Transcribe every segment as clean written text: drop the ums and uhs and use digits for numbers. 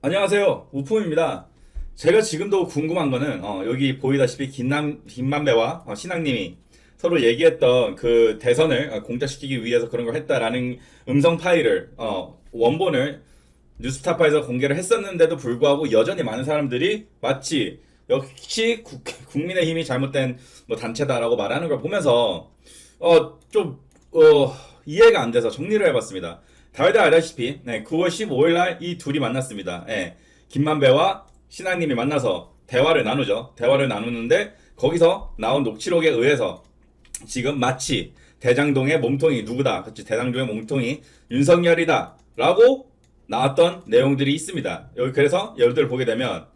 안녕하세요. 우품입니다. 제가 지금도 궁금한 거는 여기 보이다시피 김만배와 신앙님이 서로 얘기했던 그 대선을 공작시키기 위해서 그런 걸 했다라는 음성 파일을 원본을 뉴스타파에서 공개를 했었는데도 불구하고 여전히 많은 사람들이 마치 역시 국민의힘이 잘못된 뭐 단체다라고 말하는 걸 보면서 좀 이해가 안 돼서 정리를 해봤습니다. 다들 알다시피 9월 15일 날 이 둘이 만났습니다. 김만배와 신앙님이 만나서 대화를 나누죠. 대화를 나누는데 거기서 나온 녹취록에 의해서 지금 마치 대장동의 몸통이 누구다. 그치, 대장동의 몸통이 윤석열이다. 라고 나왔던 내용들이 있습니다. 여기 그래서 여러분들 보게 되면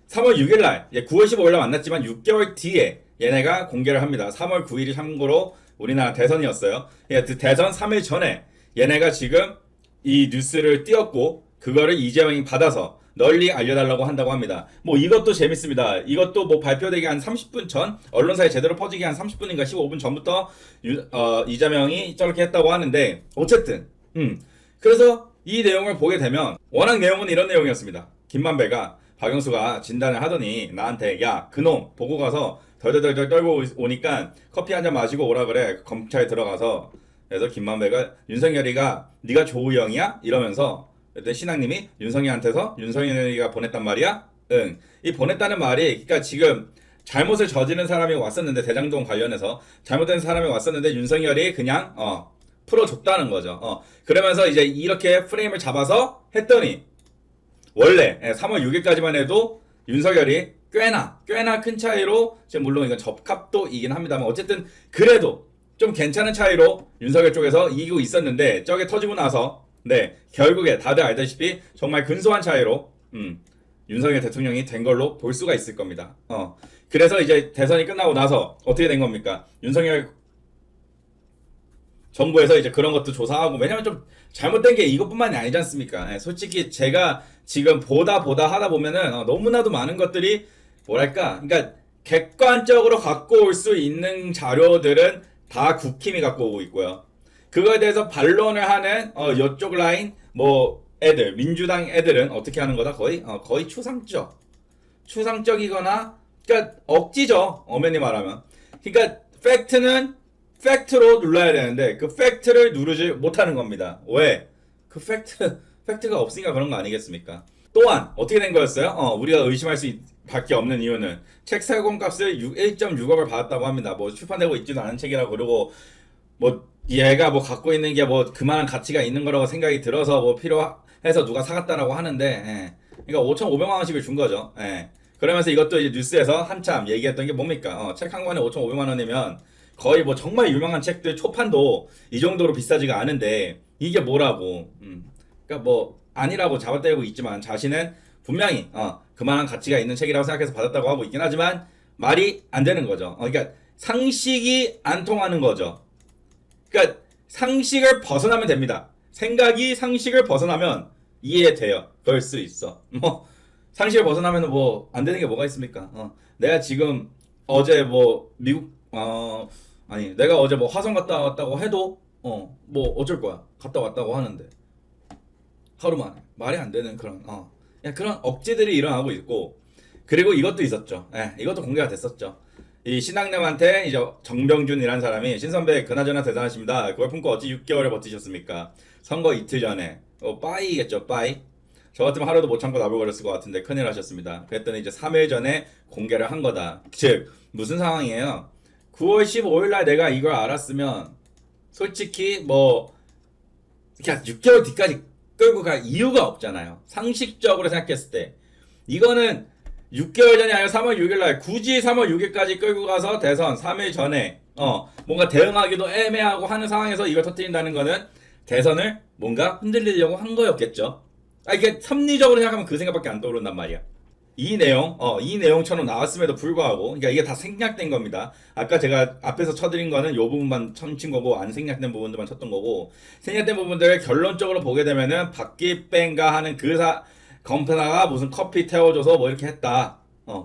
3월 6일 날, 9월 15일 날 만났지만 6개월 뒤에 얘네가 공개를 합니다. 3월 9일이 참고로 우리나라 대선이었어요. 그 대선 3일 전에 얘네가 지금 이 뉴스를 띄웠고 그거를 이재명이 받아서 널리 알려달라고 한다고 합니다. 뭐 이것도 재밌습니다. 이것도 뭐 발표되기 한 30분 전, 언론사에 제대로 퍼지기 한 30분인가 15분 전부터 이재명이 저렇게 했다고 하는데 어쨌든 그래서 이 내용을 보게 되면 워낙 내용은 이런 내용이었습니다. 김만배가 박영수가 진단을 하더니 나한테 야 그놈 보고 가서 덜덜덜덜 떨고 오니까 커피 한 잔 마시고 오라 그래. 검찰에 들어가서. 그래서 김만배가 윤석열이가 네가 조우영이야? 이러면서 그때 신앙님이 윤석열한테서 윤석열이가 보냈단 말이야? 응. 이 보냈다는 말이 그러니까 지금 잘못을 저지른 사람이 왔었는데 대장동 관련해서 잘못된 사람이 왔었는데 윤석열이 그냥 풀어줬다는 거죠. 그러면서 이제 이렇게 프레임을 잡아서 했더니 원래 3월 6일까지만 해도 윤석열이 꽤나 큰 차이로 지금 물론 이건 접합도이긴 합니다만 어쨌든 그래도 좀 괜찮은 차이로 윤석열 쪽에서 이기고 있었는데 저게 터지고 나서 결국에 다들 알다시피 정말 근소한 차이로 윤석열 대통령이 된 걸로 볼 수가 있을 겁니다. 그래서 이제 대선이 끝나고 나서 어떻게 된 겁니까? 윤석열 정부에서 이제 그런 것도 조사하고 왜냐면 좀 잘못된 게 이것뿐만이 아니지 않습니까? 솔직히 제가 지금 보다 하다 보면은 너무나도 많은 것들이 뭐랄까 그러니까 객관적으로 갖고 올 수 있는 자료들은 다 국힘이 갖고 오고 있고요. 그거에 대해서 반론을 하는 이쪽 라인 뭐 애들 민주당 애들은 어떻게 하는 거다 거의 추상적이거나 그러니까 억지죠. 엄연히 말하면. 그러니까 팩트는 팩트로 눌러야 되는데 그 팩트를 누르지 못하는 겁니다. 왜? 그 팩트가 없으니까 그런 거 아니겠습니까? 또한 어떻게 된 거였어요? 우리가 의심할 수 밖에 없는 이유는 책 사공값을 1.6억을 받았다고 합니다. 뭐 출판되고 있지도 않은 책이라고 그러고 뭐 얘가 뭐 갖고 있는 게 뭐 그만한 가치가 있는 거라고 생각이 들어서 뭐 필요해서 누가 사갔다라고 하는데 그러니까 5,500만 원씩을 준 거죠. 그러면서 이것도 이제 뉴스에서 한참 얘기했던 게 뭡니까? 책 한 권에 5,500만 원이면 거의 뭐 정말 유명한 책들 초판도 이 정도로 비싸지가 않은데 이게 뭐라고? 그러니까 뭐 아니라고 잡아떼고 있지만 자신은 분명히 그만한 가치가 있는 책이라고 생각해서 받았다고 하고 있긴 하지만 말이 안 되는 거죠. 그러니까 상식이 안 통하는 거죠. 그러니까 상식을 벗어나면 됩니다. 생각이 상식을 벗어나면 이해돼요. 그럴 수 있어. 뭐 상식을 벗어나면 뭐 안 되는 게 뭐가 있습니까? 내가 지금 어제 뭐 미국 아니 내가 어제 뭐 화성 갔다 왔다고 해도 뭐 어쩔 거야. 갔다 왔다고 하는데 하루 만에 말이 안 되는 그런 억지들이 일어나고 있고 그리고 이것도 있었죠. 이것도 공개가 됐었죠. 이 신앙님한테 이제 정병준이라는 사람이 신선배 그나저나 대단하십니다. 그걸 품고 어찌 6개월을 버티셨습니까? 선거 이틀 전에 빠이겠죠. 빠이. 저 같으면 하루도 못 참고 나불거렸을 것 같은데 큰일 하셨습니다. 그랬더니 이제 3일 전에 공개를 한 거다. 즉 무슨 상황이에요? 9월 15일 날 내가 이걸 알았으면 솔직히 뭐 그냥 6개월 뒤까지 끌고 갈 이유가 없잖아요. 상식적으로 생각했을 때 이거는 6개월 전이 아니라 3월 6일 날 굳이 3월 6일까지 끌고 가서 대선 3일 전에 뭔가 대응하기도 애매하고 하는 상황에서 이걸 터뜨린다는 거는 대선을 뭔가 흔들리려고 한 거였겠죠. 이게 섭리적으로 생각하면 그 생각밖에 안 떠오른단 말이야. 이 내용처럼 나왔음에도 불구하고, 그러니까 이게 다 생략된 겁니다. 아까 제가 앞에서 쳐드린 거는 요 부분만 친 거고, 안 생략된 부분들만 쳤던 거고, 생략된 부분들을 결론적으로 보게 되면은, 박기뱅가 하는 검사가 무슨 커피 태워줘서 뭐 이렇게 했다.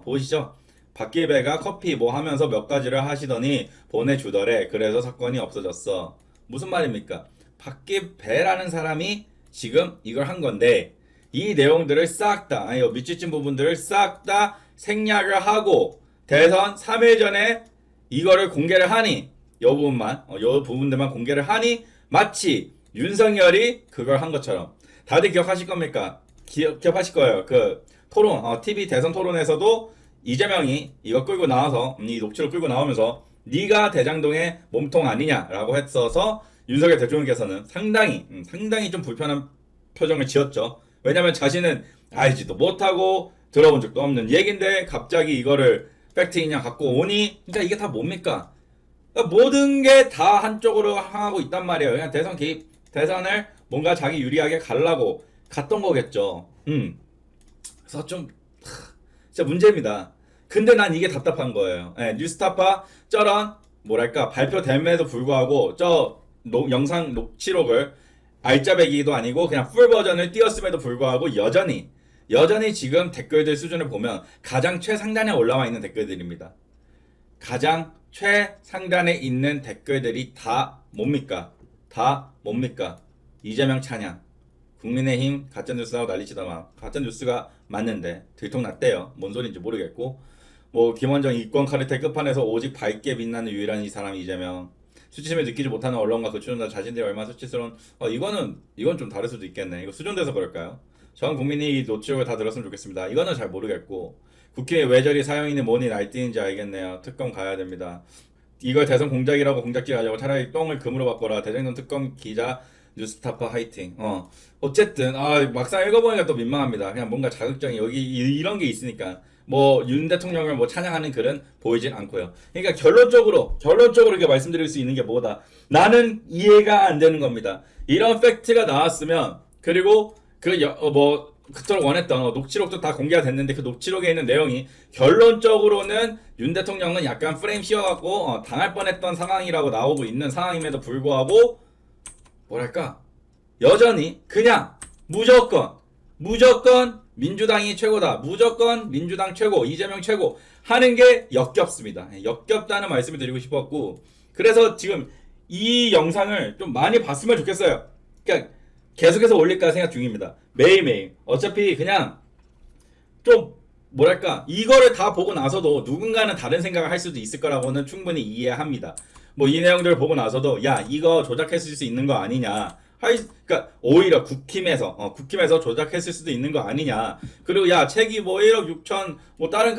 보시죠. 박기배가 커피 뭐 하면서 몇 가지를 하시더니 보내주더래. 그래서 사건이 없어졌어. 무슨 말입니까? 박기배라는 사람이 지금 이걸 한 건데, 이 내용들을 싹 다, 아니 밑줄친 부분들을 싹 다 생략을 하고 대선 3일 전에 이거를 공개를 하니 요 부분만, 요 부분들만 공개를 하니 마치 윤석열이 그걸 한 것처럼. 다들 기억하실 겁니까? 기억하실 거예요. 그 토론, TV 대선 토론에서도 이재명이 이거 끌고 나와서, 이 녹취록 끌고 나오면서 네가 대장동의 몸통 아니냐라고 했어서 윤석열 대통령께서는 상당히 좀 불편한 표정을 지었죠. 왜냐면 자신은 알지도 못하고 들어본 적도 없는 얘긴데 갑자기 이거를 팩트이냐 갖고 오니, 그러니까 이게 다 뭡니까? 그러니까 모든 게 다 한쪽으로 향하고 있단 말이에요. 그냥 대선 개입, 대선을 뭔가 자기 유리하게 가려고 갔던 거겠죠. 그래서 좀 진짜 문제입니다. 근데 난 이게 답답한 거예요. 뉴스타파 저런 뭐랄까 발표됨에도 불구하고 영상 녹취록을 알짜배기도 아니고 그냥 풀 버전을 띄웠음에도 불구하고 여전히 지금 댓글들 수준을 보면 가장 최상단에 올라와 있는 댓글들입니다. 가장 최상단에 있는 댓글들이 다 뭡니까? 이재명 찬양, 국민의힘 가짜뉴스하고 난리치다 마. 가짜뉴스가 맞는데 들통났대요. 뭔 소린지 모르겠고, 뭐 김원정 이권 카르텔 끝판에서 오직 밝게 빛나는 유일한 이 사람 이재명. 수치심을 느끼지 못하는 언론과 그 추종자 자신들이 얼마나 수치스러운, 이건 좀 다를 수도 있겠네. 이거 수정돼서 그럴까요? 전 국민이 이 노출을 다 들었으면 좋겠습니다. 이거는 잘 모르겠고, 국회에 왜 저리 사형이니 뭐니 날뛰는지 알겠네요. 특검 가야 됩니다. 이걸 대선 공작이라고 공작질 하려고 차라리 똥을 금으로 바꿔라. 대장동 특검 기자 뉴스타파 화이팅. 어쨌든 막상 읽어보니까 또 민망합니다. 그냥 뭔가 자극적인 여기 이런 게 있으니까 뭐 윤 대통령을 뭐 찬양하는 글은 보이진 않고요. 그러니까 결론적으로 이렇게 말씀드릴 수 있는 게 뭐다. 나는 이해가 안 되는 겁니다. 이런 팩트가 나왔으면, 그리고 그토록 원했던 녹취록도 다 공개가 됐는데 그 녹취록에 있는 내용이 결론적으로는 윤 대통령은 약간 프레임 씌워갖고 당할 뻔했던 상황이라고 나오고 있는 상황임에도 불구하고 뭐랄까 여전히 그냥 무조건 민주당이 최고다, 무조건 민주당 최고, 이재명 최고 하는 게 역겹습니다. 역겹다는 말씀을 드리고 싶었고, 그래서 지금 이 영상을 좀 많이 봤으면 좋겠어요. 그러니까 계속해서 올릴까 생각 중입니다. 매일매일. 어차피 그냥 좀 뭐랄까 이거를 다 보고 나서도 누군가는 다른 생각을 할 수도 있을 거라고는 충분히 이해합니다. 뭐 이 내용들을 보고 나서도 야 이거 조작했을 수 있는 거 아니냐, 그러니까 오히려 국힘에서 조작했을 수도 있는 거 아니냐, 그리고 야 책이 뭐 1억 6천 뭐 다른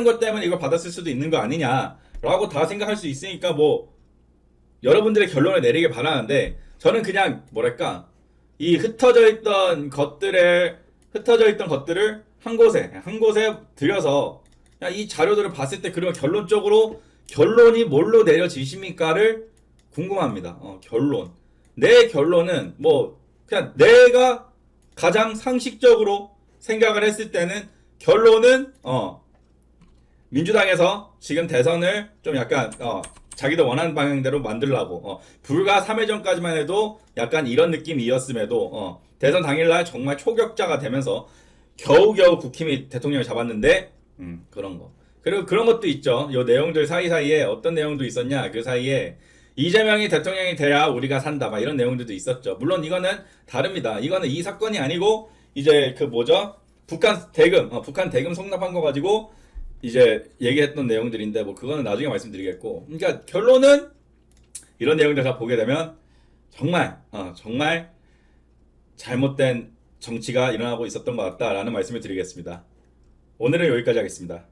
것 때문에 이걸 받았을 수도 있는 거 아니냐라고 다 생각할 수 있으니까 뭐 여러분들의 결론을 내리길 바라는데, 저는 그냥 뭐랄까 이 흩어져 있던 것들을 한 곳에 들여서 이 자료들을 봤을 때 그러면 결론이 뭘로 내려지십니까를 궁금합니다. 내 결론은 뭐 그냥 내가 가장 상식적으로 생각을 했을 때는 결론은 민주당에서 지금 대선을 좀 약간 자기도 원하는 방향대로 만들라고 불과 3일 전까지만 해도 약간 이런 느낌이었음에도 대선 당일날 정말 초격자가 되면서 겨우겨우 국힘이 대통령을 잡았는데 그런 거. 그리고 그런 것도 있죠. 요 내용들 사이사이에 어떤 내용도 있었냐, 그 사이에 이재명이 대통령이 돼야 우리가 산다 막 이런 내용들도 있었죠. 물론 이거는 다릅니다. 이거는 이 사건이 아니고 이제 북한 대금 성납한 거 가지고 이제 얘기했던 내용들인데 뭐 그거는 나중에 말씀드리겠고, 그러니까 결론은 이런 내용들 다 보게 되면 정말 잘못된 정치가 일어나고 있었던 것 같다라는 말씀을 드리겠습니다. 오늘은 여기까지 하겠습니다.